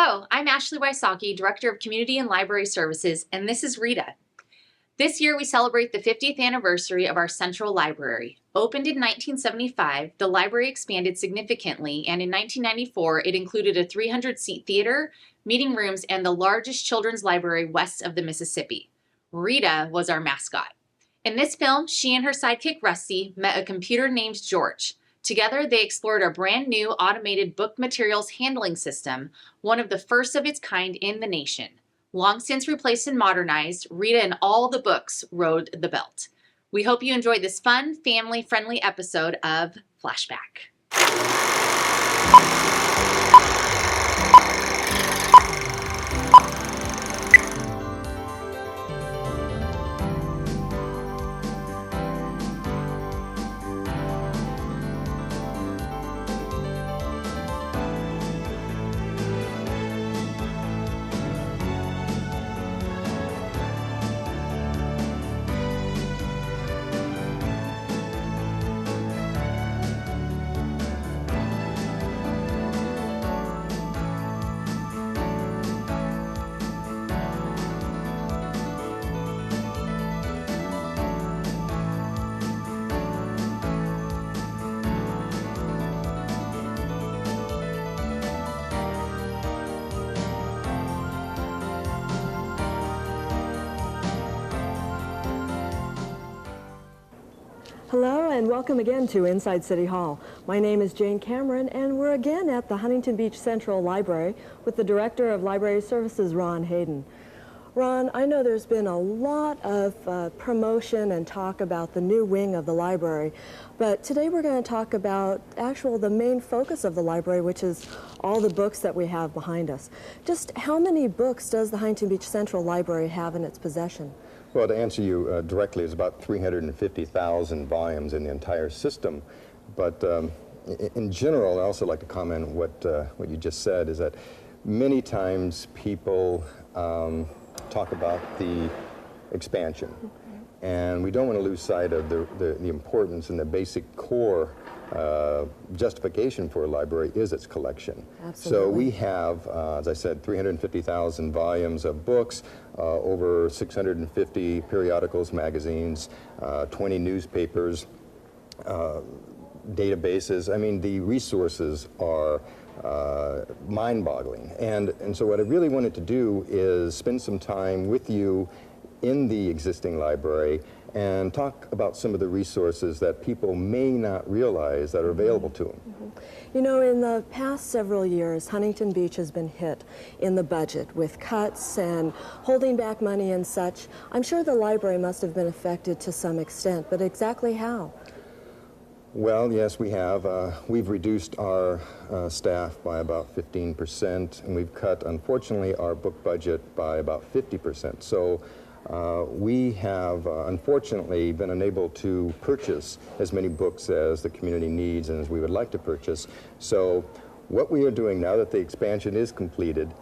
Hello, I'm Ashley Wysocki, Director of Community and Library Services, and this is Rita. This year we celebrate the 50th anniversary of our Central Library. Opened in 1975, the library expanded significantly, and in 1994 it included a 300-seat theater, meeting rooms, and the largest children's library west of the Mississippi. Rita was our mascot. In this film, she and her sidekick Rusty met a computer named George. Together, they explored a brand new automated book materials handling system, one of the first of its kind in the nation. Long since replaced and modernized, Rita and all the books rode the belt. We hope you enjoyed this fun, family-friendly episode of FlasHBack. Hello and welcome again to Inside City Hall. My name is Jane Cameron and we're again at the Huntington Beach Central Library with the Director of Library Services, Ron Hayden. Ron, I know there's been a lot of promotion and talk about the new wing of the library, but today we're going to talk about the main focus of the library, which is all the books that we have behind us. Just how many books does the Huntington Beach Central Library have in its possession? Well, to answer you directly, it's about 350,000 volumes in the entire system. But in general, I also like to comment what you just said, is that many times people talk about the expansion. And we don't want to lose sight of the importance and the basic core justification for a library is its collection. Absolutely. So we have, as I said, 350,000 volumes of books, over 650 periodicals, magazines, 20 newspapers, databases. I mean, the resources are mind-boggling. And so what I really wanted to do is spend some time with you in the existing library and talk about some of the resources that people may not realize that are available to them. You know, in the past several years, Huntington Beach has been hit in the budget with cuts and holding back money and such. I'm sure the library must have been affected to some extent, but exactly how? Well, yes, we have. We've reduced our staff by about 15%, and we've cut, unfortunately, our book budget by about 50%. So we have, unfortunately, been unable to purchase as many books as the community needs and as we would like to purchase. So what we are doing now that the expansion is completed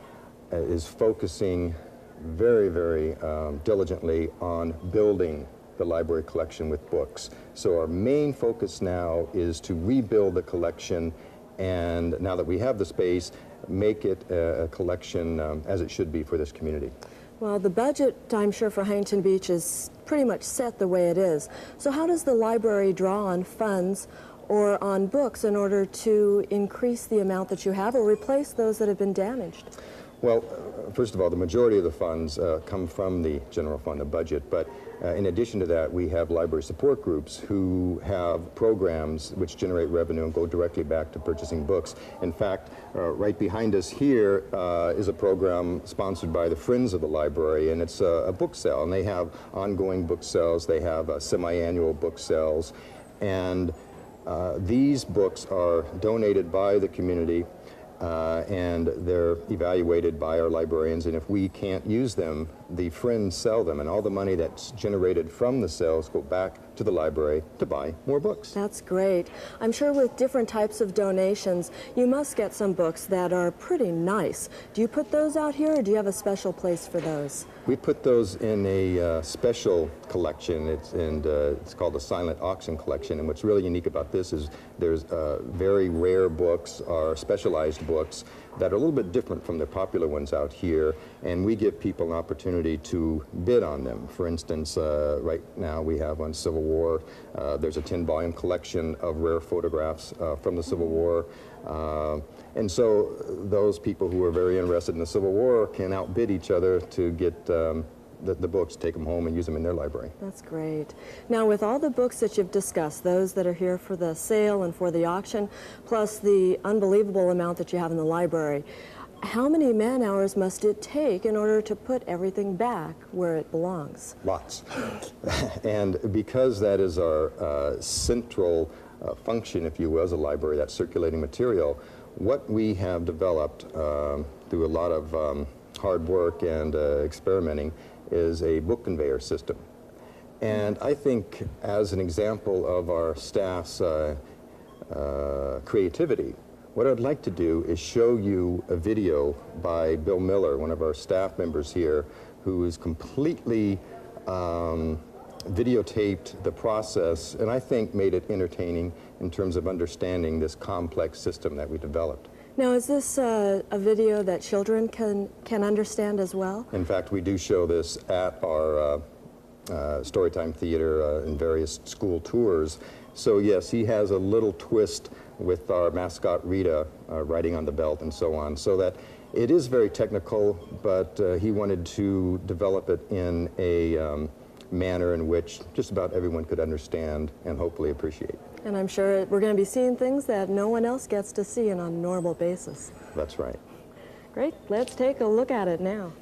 is focusing very, very diligently on building the library collection with books. So our main focus now is to rebuild the collection, and now that we have the space, make it a collection as it should be for this community. Well, the budget, I'm sure, for Huntington Beach is pretty much set the way it is. So how does the library draw on funds or on books in order to increase the amount that you have or replace those that have been damaged? Well, first of all, the majority of the funds come from the general fund, the budget, but in addition to that, we have library support groups who have programs which generate revenue and go directly back to purchasing books. In fact, right behind us here is a program sponsored by the Friends of the Library, and it's a book sale, and they have ongoing book sales, they have semi-annual book sales, and these books are donated by the community, and they're evaluated by our librarians, and if we can't use them, the Friends sell them, and all the money that's generated from the sales go back to the library to buy more books. That's great. I'm sure with different types of donations, you must get some books that are pretty nice. Do you put those out here, or do you have a special place for those? We put those in a special collection. It's called the Silent Auction Collection, and what's really unique about this is there's very rare books or specialized books that are a little bit different from the popular ones out here, and we give people an opportunity to bid on them. For instance, right now we have on Civil War, there's a 10-volume collection of rare photographs from the Civil War. And so those people who are very interested in the Civil War can outbid each other to get the books, take them home and use them in their library. That's great. Now, with all the books that you've discussed, those that are here for the sale and for the auction, plus the unbelievable amount that you have in the library, how many man-hours must it take in order to put everything back where it belongs? Lots. And because that is our central function, if you will, as a library, that circulating material, what we have developed through a lot of hard work and experimenting is a book conveyor system. And I think as an example of our staff's creativity, what I'd like to do is show you a video by Bill Miller, one of our staff members here, who is completely videotaped the process, and I think made it entertaining in terms of understanding this complex system that we developed. Now, is this a video that children can understand as well? In fact, we do show this at our Storytime Theater in various school tours. So yes, he has a little twist with our mascot Rita riding on the belt and so on, so that it is very technical, but he wanted to develop it in a manner in which just about everyone could understand and hopefully appreciate. And I'm sure we're going to be seeing things that no one else gets to see on a normal basis. That's right. Great. Let's take a look at it now.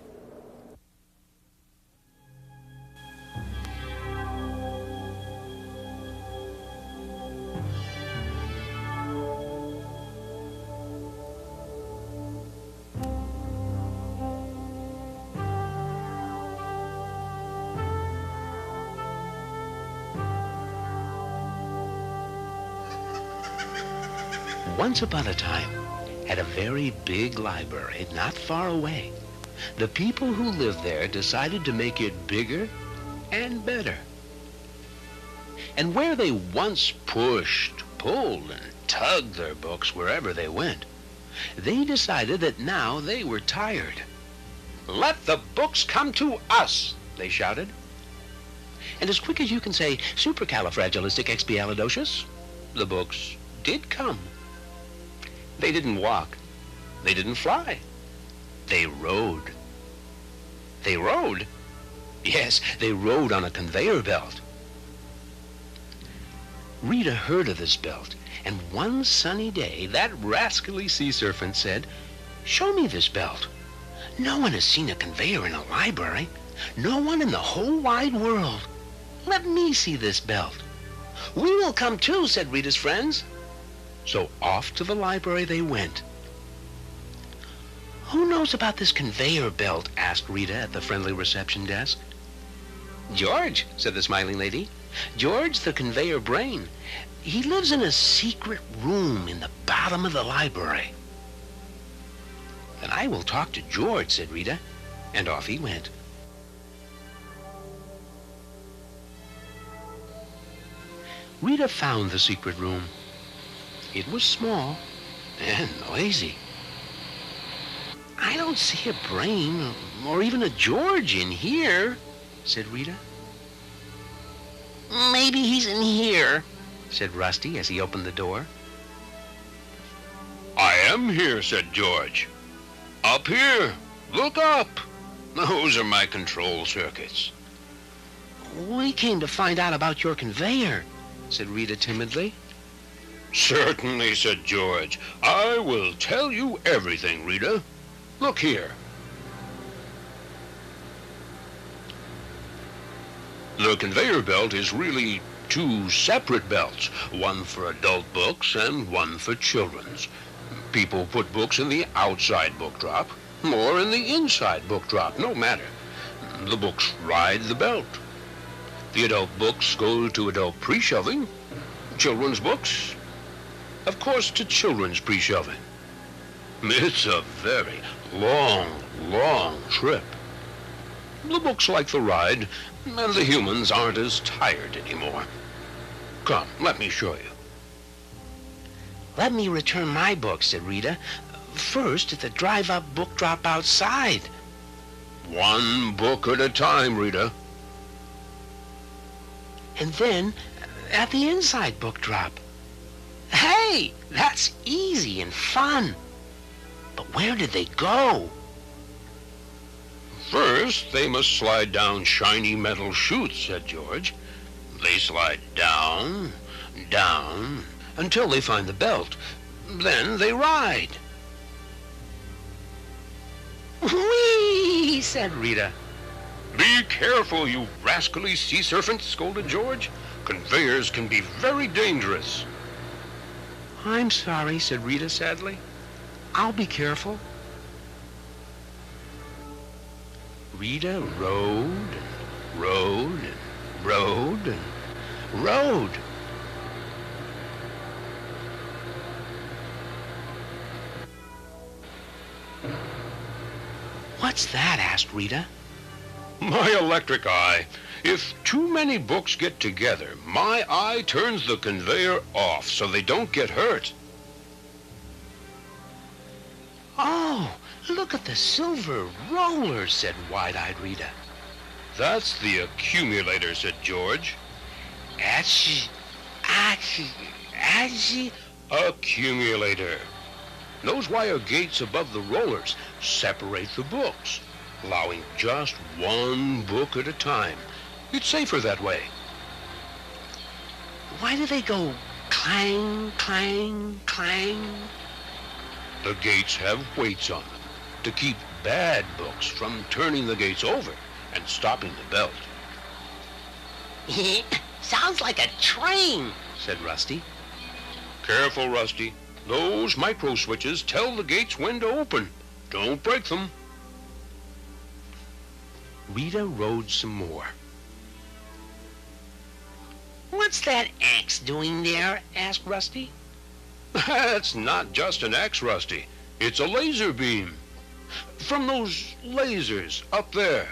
Once upon a time, at a very big library not far away, the people who lived there decided to make it bigger and better. And where they once pushed, pulled, and tugged their books wherever they went, they decided that now they were tired. "Let the books come to us," they shouted. And as quick as you can say supercalifragilisticexpialidocious, the books did come. They didn't walk. They didn't fly. They rode. They rode? Yes, they rode on a conveyor belt. Rita heard of this belt, and one sunny day, that rascally sea serpent said, "Show me this belt. No one has seen a conveyor in a library. No one in the whole wide world. Let me see this belt." "We will come too," said Rita's friends. So off to the library they went. "Who knows about this conveyor belt?" asked Rita at the friendly reception desk. "George," said the smiling lady. "George, the conveyor brain. He lives in a secret room in the bottom of the library." "Then I will talk to George," said Rita, and off he went. Rita found the secret room. It was small and noisy. "I don't see a brain or even a George in here," said Rita. "Maybe he's in here," said Rusty as he opened the door. "I am here," said George. "Up here. Look up. Those are my control circuits." "We came to find out about your conveyor," said Rita timidly. "Certainly," said George. "I will tell you everything, Rita. Look here." The conveyor belt is really two separate belts, one for adult books and one for children's. People put books in the outside book drop or in the inside book drop, no matter. The books ride the belt. The adult books go to adult pre-shelving. Children's books, of course, to children's pre-shelving. It's a very long trip. The books like the ride, and the humans aren't as tired anymore. Come, let me show you. "Let me return my book," said Rita. first at the drive-up book drop outside. One book at a time, Rita. And then at the inside book drop. Hey, that's easy and fun. But where did they go? First, they must slide down shiny metal chutes, said George. They slide down, down, until they find the belt. Then they ride. Whee! Said Rita. Be careful, you rascally sea serpent, scolded George. Conveyors can be very dangerous. I'm sorry, said Rita sadly. I'll be careful. Rita rode and rode and rode and rode. What's that? Asked Rita. My electric eye. If too many books get together, my eye turns the conveyor off so they don't get hurt. Oh, look at the silver rollers, said wide-eyed Rita. That's the accumulator, said George. Achie. Accumulator. Those wire gates above the rollers separate the books, allowing just one book at a time. It's safer that way. Why do they go clang, clang, clang? The gates have weights on them to keep bad books from turning the gates over and stopping the belt. Sounds like a train, said Rusty. Careful, Rusty. Those micro switches tell the gates when to open. Don't break them. Rita rode some more. What's that axe doing there? Asked Rusty. That's not just an axe, Rusty. It's a laser beam. From those lasers up there.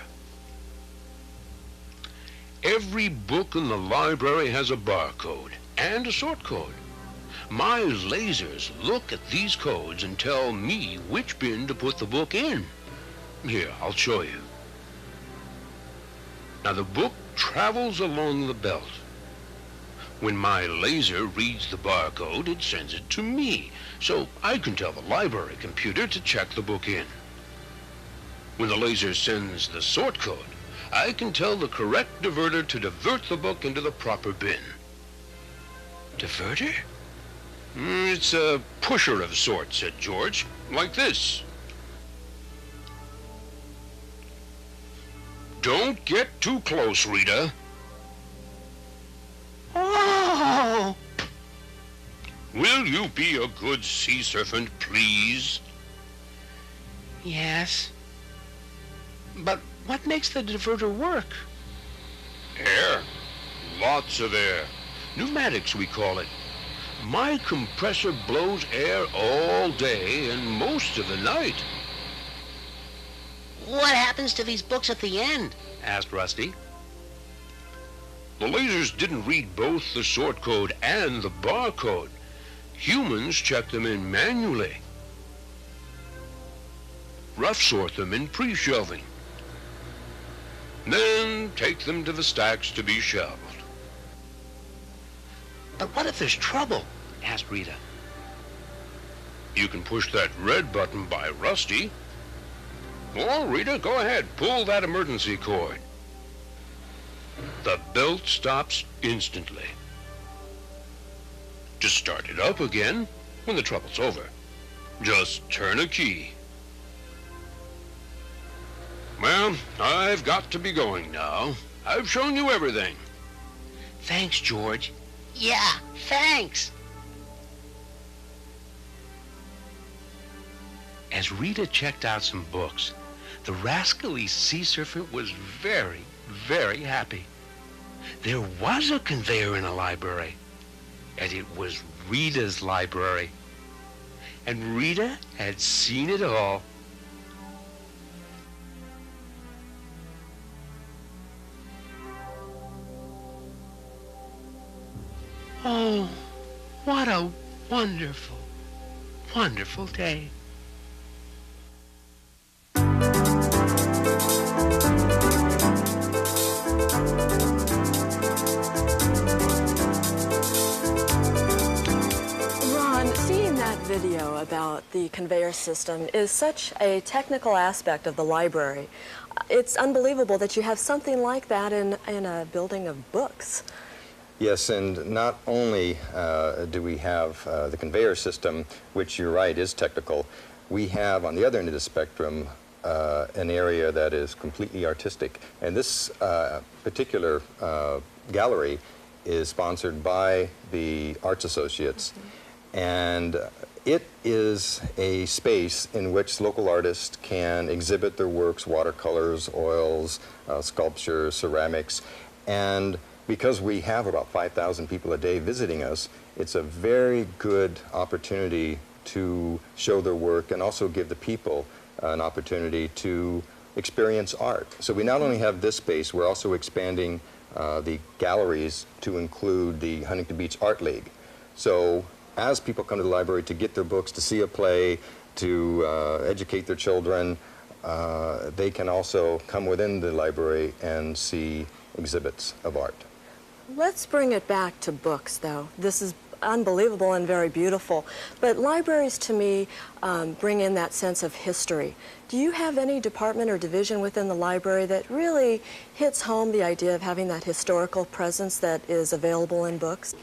Every book in the library has a barcode and a sort code. My lasers look at these codes and tell me which bin to put the book in. Here, I'll show you. Now the book travels along the belt. When my laser reads the barcode, it sends it to me, so I can tell the library computer to check the book in. When the laser sends the sort code, I can tell the correct diverter to divert the book into the proper bin. Diverter? It's a pusher of sorts, said George, like this. Don't get too close, Rita. Oh! Will you be a good sea serpent, please? Yes. But what makes the diverter work? Air. Lots of air. Pneumatics, we call it. My compressor blows air all day and most of the night. What happens to these books at the end? Asked Rusty. The lasers didn't read both the sort code and the barcode. Humans check them in manually. Rough sort them in pre-shelving. Then take them to the stacks to be shelved. But what if there's trouble? Asked Rita. You can push that red button by Rusty. Or, Rita, go ahead, pull that emergency cord. The belt stops instantly. To start it up again, when the trouble's over, just turn a key. Well, I've got to be going now. I've shown you everything. Thanks, George. Yeah, thanks. As Rita checked out some books, the rascally sea serpent was very, very happy. There was a conveyor in a library, and it was Rita's library. And Rita had seen it all. Oh, what a wonderful, wonderful day. video about the conveyor system is such a technical aspect of the library. It's unbelievable that you have something like that in a building of books. Yes, and not only do we have the conveyor system, which you're right is technical, we have on the other end of the spectrum an area that is completely artistic. And this particular gallery is sponsored by the Arts Associates. And it is a space in which local artists can exhibit their works, watercolors, oils, sculptures, ceramics. And because we have about 5,000 people a day visiting us, it's a very good opportunity to show their work and also give the people an opportunity to experience art. So we not only have this space, we're also expanding the galleries to include the Huntington Beach Art League. So as people come to the library to get their books, to see a play, to educate their children, they can also come within the library and see exhibits of art. Let's bring it back to books, though. This is unbelievable and very beautiful. But libraries, to me, bring in that sense of history. Do you have any department or division within the library that really hits home the idea of having that historical presence that is available in books?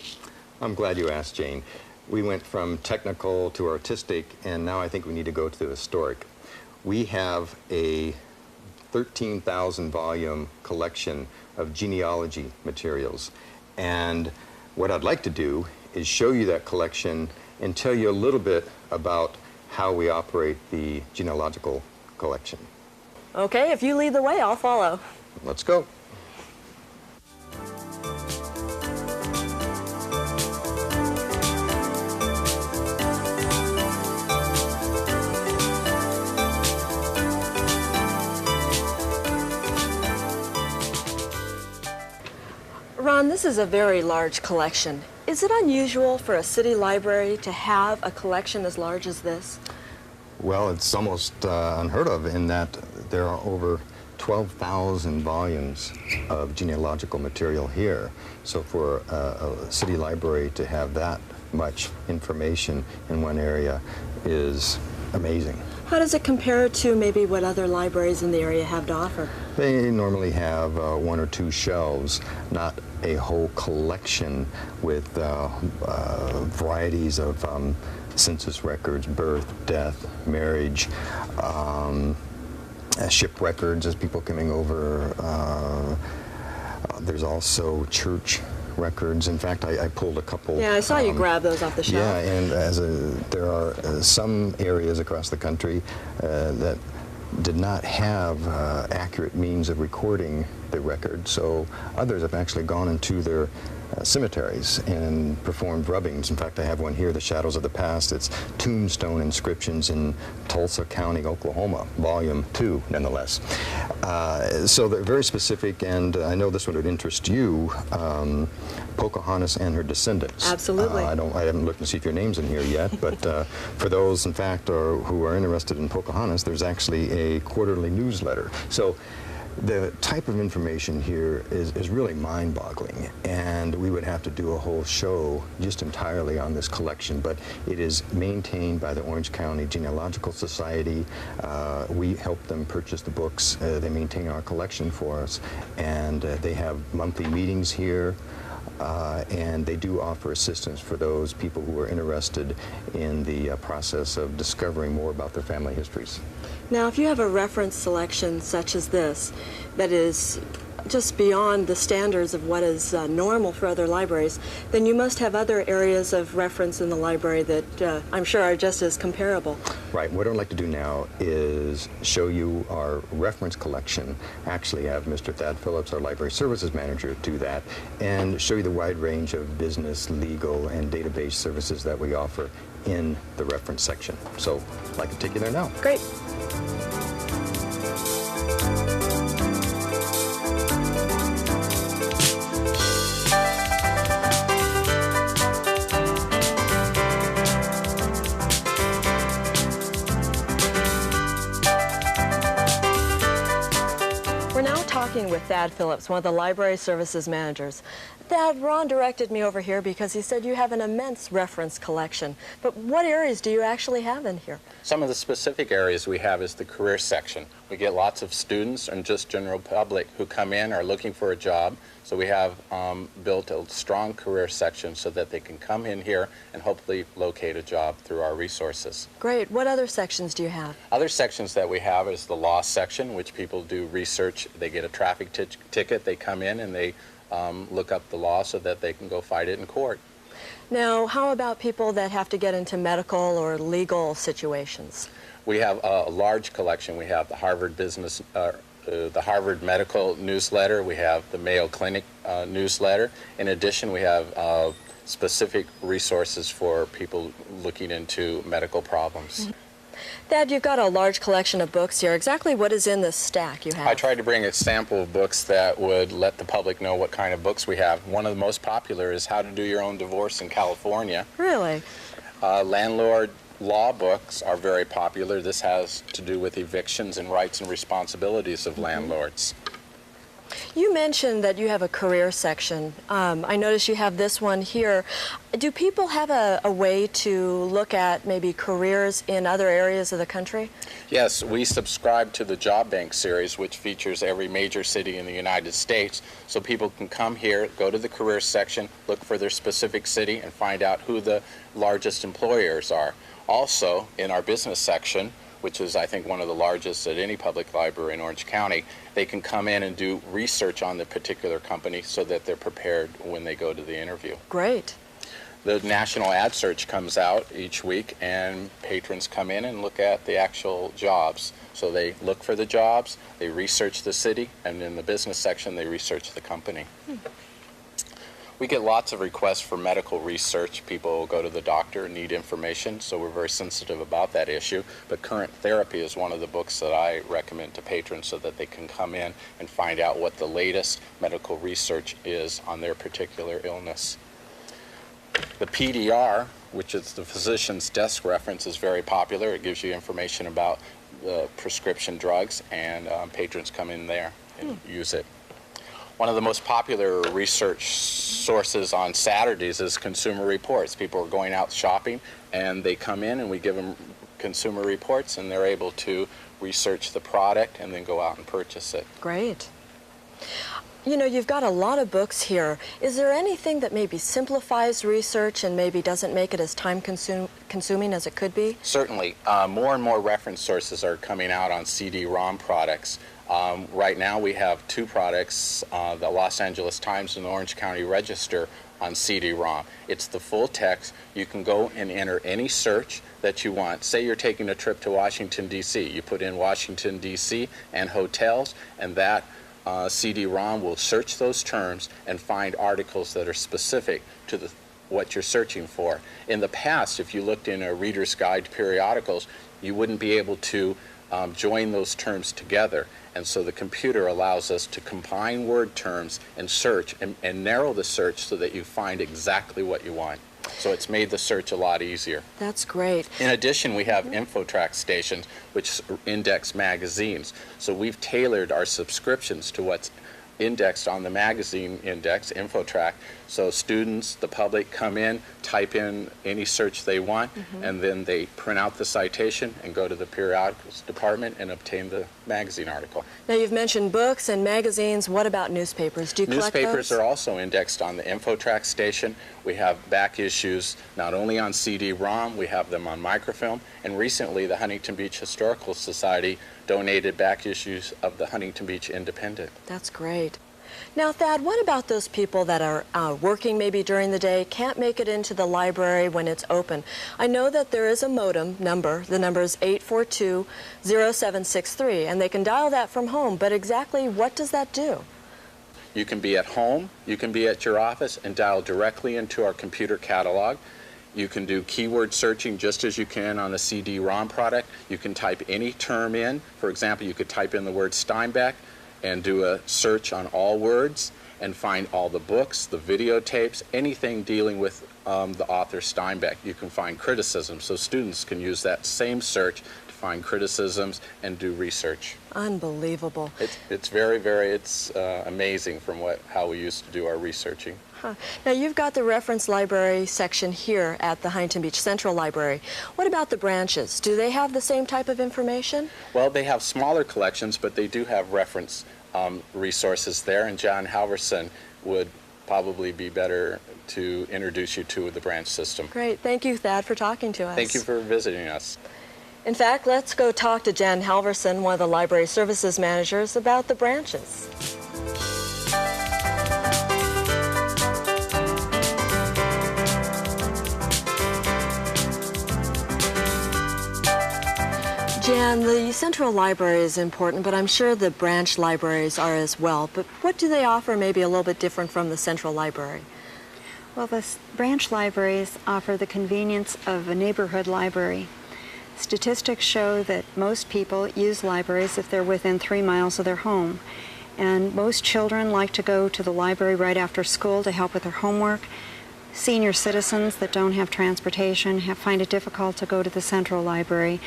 I'm glad you asked, Jane. We went from technical to artistic, and now I think we need to go to the historic. We have a 13,000 volume collection of genealogy materials. And what I'd like to do is show you that collection and tell you a little bit about how we operate the genealogical collection. Okay, if you lead the way, I'll follow. Let's go. Ron, this is a very large collection. Is it unusual for a city library to have a collection as large as this? Well, it's almost unheard of in that there are over 12,000 volumes of genealogical material here. So for a city library to have that much information in one area is amazing. How does it compare to maybe what other libraries in the area have to offer? They normally have one or two shelves, not a whole collection with varieties of census records, birth, death, marriage, ship records as people coming over. There's also church records. In fact, I pulled a couple. Yeah, I saw you grab those off the shelf. Yeah, and there are some areas across the country that did not have accurate means of recording the record, so others have actually gone into their cemeteries and performed rubbings. In fact, I have one here, The Shadows of the Past. It's tombstone inscriptions in Tulsa County, Oklahoma, Volume 2, nonetheless. So they're very specific, and I know this one would interest you, Pocahontas and her descendants. Absolutely. I haven't looked to see if your name's in here yet, but for those, in fact, who are interested in Pocahontas, there's actually a quarterly newsletter. So the type of information here is really mind-boggling, and we would have to do a whole show just entirely on this collection, but it is maintained by the Orange County Genealogical Society. We help them purchase the books. They maintain our collection for us, and they have monthly meetings here. And they do offer assistance for those people who are interested in the process of discovering more about their family histories. Now, if you have a reference selection such as this that is just beyond the standards of what is normal for other libraries, then you must have other areas of reference in the library that I'm sure are just as comparable. Right. What I'd like to do now is show you our reference collection. Actually have Mr. Thad Phillips, our library services manager, do that, and show you the wide range of business, legal, and database services that we offer in the reference section. So I'd like to take you there now. Great. We're now talking with Thad Phillips, one of the library services managers. Thad, Ron directed me over here because he said you have an immense reference collection. But what areas do you actually have in here? Some of the specific areas we have is the career section. We get lots of students and just general public who come in are looking for a job. So we have built a strong career section so that they can come in here and hopefully locate a job through our resources. Great. What other sections do you have? Other sections that we have is the law section, which people do research. They get a traffic ticket, they come in and they look up the law so that they can go fight it in court. Now, how about people that have to get into medical or legal situations? We have a large collection. We have the Harvard the Harvard Medical Newsletter. We have the Mayo Clinic newsletter. In addition, we have specific resources for people looking into medical problems. Thad, you've got a large collection of books here. Exactly what is in this stack you have? I tried to bring a sample of books that would let the public know what kind of books we have. One of the most popular is How to Do Your Own Divorce in California. Really? Landlord law books are very popular. This has to do with evictions and rights and responsibilities of landlords. You mentioned that you have a career section. I notice you have this one here. Do people have a way to look at maybe careers in other areas of the country? Yes, we subscribe to the Job Bank series, which features every major city in the United States. So people can come here, go to the career section, look for their specific city, and find out who the largest employers are. Also, in our business section, which is, I think, one of the largest at any public library in Orange County, they can come in and do research on the particular company so that they're prepared when they go to the interview. Great. The National Ad Search comes out each week, and patrons come in and look at the actual jobs. So they look for the jobs, they research the city, and in the business section, they research the company. We get lots of requests for medical research. People go to the doctor and need information, so we're very sensitive about that issue. But Current Therapy is one of the books that I recommend to patrons so that they can come in and find out what the latest medical research is on their particular illness. The PDR, which is the physician's desk reference, is very popular. It gives you information about the prescription drugs, and patrons come in there and use it. One of the most popular research sources on Saturdays is Consumer Reports. People are going out shopping, and they come in, and we give them Consumer Reports, and they're able to research the product and then go out and purchase it. Great. You know, you've got a lot of books here. Is there anything that maybe simplifies research and maybe doesn't make it as time-consuming as it could be? Certainly. More and more reference sources are coming out on CD-ROM products. Right now we have two products, the Los Angeles Times and the Orange County Register, on CD-ROM. It's the full text. You can go and enter any search that you want. Say you're taking a trip to Washington, D.C. You put in Washington, D.C. and hotels, and that CD-ROM will search those terms and find articles that are specific to what you're searching for. In the past, if you looked in a Reader's Guide to periodicals, you wouldn't be able to join those terms together. And so the computer allows us to combine word terms and search and narrow the search so that you find exactly what you want. So it's made the search a lot easier. That's great. In addition, we have InfoTrack stations, which index magazines. So we've tailored our subscriptions to what's indexed on the magazine index, InfoTrack. So students, the public, come in, type in any search they want, and then they print out the citation and go to the periodicals department and obtain the magazine article. Now, you've mentioned books and magazines. What about newspapers? Do you collect Newspapers those? are also indexed on the InfoTrack station. We have back issues not only on CD-ROM, we have them on microfilm, and recently the Huntington Beach Historical Society donated back issues of the Huntington Beach Independent. That's great. Now, Thad, what about those people that are working maybe during the day, can't make it into the library when it's open? I know that there is a modem number. The number is 842-0763, and they can dial that from home, but exactly what does that do? You can be at home, you can be at your office, and dial directly into our computer catalog. You can do keyword searching just as you can on a CD-ROM product. You can type any term in. For example, you could type in the word Steinbeck and do a search on all words, and find all the books, the videotapes, anything dealing with the author Steinbeck. You can find criticisms, so students can use that same search to find criticisms and do research. Unbelievable. It's very, very, amazing from how we used to do our researching. Huh. Now, you've got the reference library section here at the Huntington Beach Central Library. What about the branches? Do they have the same type of information? Well, they have smaller collections, but they do have reference resources there, and John Halverson would probably be better to introduce you to the branch system. Great. Thank you, Thad, for talking to us. Thank you for visiting us. In fact, let's go talk to Jan Halverson, one of the library services managers, about the branches. Jan, the Central Library is important, but I'm sure the branch libraries are as well. But what do they offer maybe a little bit different from the Central Library? Well, the branch libraries offer the convenience of a neighborhood library. Statistics show that most people use libraries if they're within 3 miles of their home. And most children like to go to the library right after school to help with their homework. Senior citizens that don't have transportation find it difficult to go to the Central Library.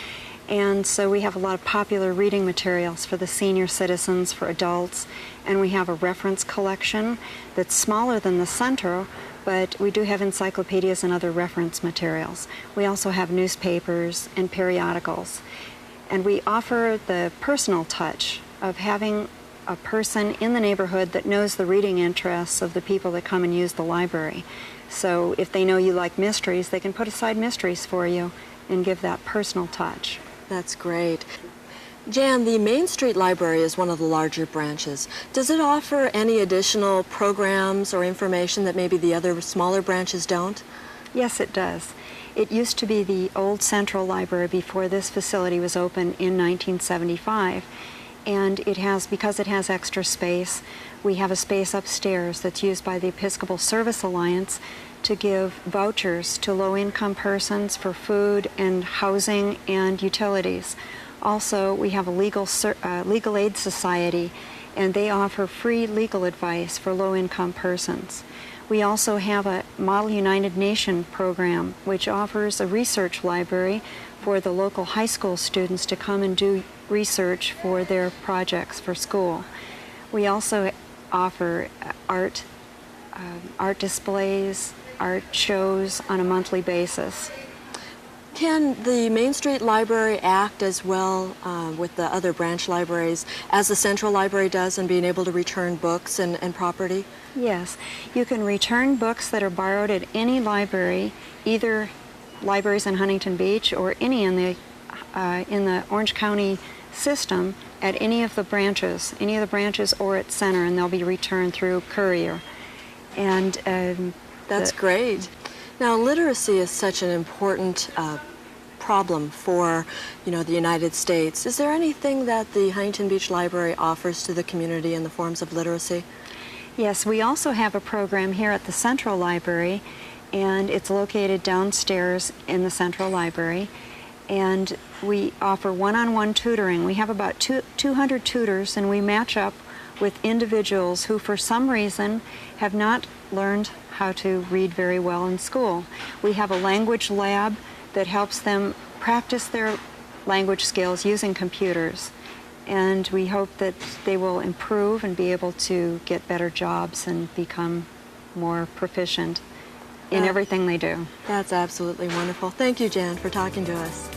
And so we have a lot of popular reading materials for the senior citizens, for adults, and we have a reference collection that's smaller than the Central, but we do have encyclopedias and other reference materials. We also have newspapers and periodicals. And we offer the personal touch of having a person in the neighborhood that knows the reading interests of the people that come and use the library. So if they know you like mysteries, they can put aside mysteries for you and give that personal touch. That's great. Jan, the Main Street Library is one of the larger branches. Does it offer any additional programs or information that maybe the other smaller branches don't? Yes, it does. It used to be the old Central Library before this facility was opened in 1975. And it has, because it has extra space, we have a space upstairs that's used by the Episcopal Service Alliance to give vouchers to low-income persons for food and housing and utilities. Also, we have a legal aid society, and they offer free legal advice for low-income persons. We also have a Model United Nation program, which offers a research library for the local high school students to come and do research for their projects for school. We also offer art displays, art shows on a monthly basis. Can the Main Street Library act as well with the other branch libraries as the Central Library does in being able to return books and property? Yes, you can return books that are borrowed at any library, either libraries in Huntington Beach or any in the Orange County system at any of the branches or at Center, and they'll be returned through courier. And that's great. Now, literacy is such an important problem for, the United States. Is there anything that the Huntington Beach Library offers to the community in the forms of literacy? Yes, we also have a program here at the Central Library, and it's located downstairs in the Central Library. And we offer one-on-one tutoring. We have about 200 tutors, and we match up with individuals who, for some reason, have not learned how to read very well in school. We have a language lab that helps them practice their language skills using computers. And we hope that they will improve and be able to get better jobs and become more proficient in everything they do. That's absolutely wonderful. Thank you, Jan, for talking to us.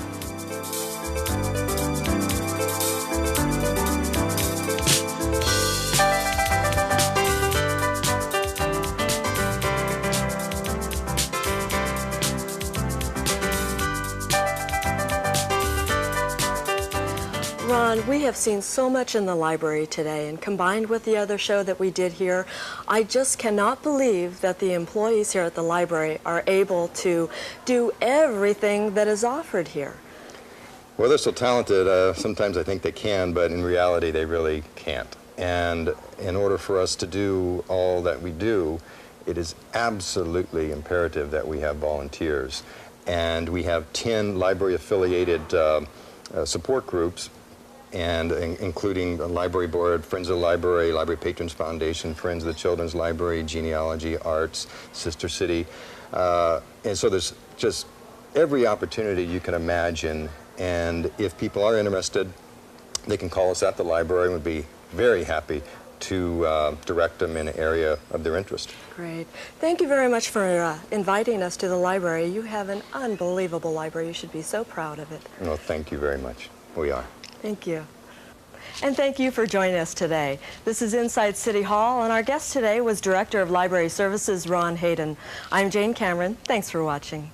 Ron, we have seen so much in the library today, and combined with the other show that we did here, I just cannot believe that the employees here at the library are able to do everything that is offered here. Well, they're so talented, sometimes I think they can, but in reality they really can't. And in order for us to do all that we do, it is absolutely imperative that we have volunteers. And we have 10 library-affiliated support groups. and including the Library Board, Friends of the Library, Library Patrons Foundation, Friends of the Children's Library, Genealogy, Arts, Sister City. And so there's just every opportunity you can imagine. And if people are interested, they can call us at the library, and we'd be very happy to direct them in an area of their interest. Great. Thank you very much for inviting us to the library. You have an unbelievable library. You should be so proud of it. Well, thank you very much. We are. Thank you. And thank you for joining us today. This is Inside City Hall, and our guest today was Director of Library Services, Ron Hayden. I'm Jane Cameron. Thanks for watching.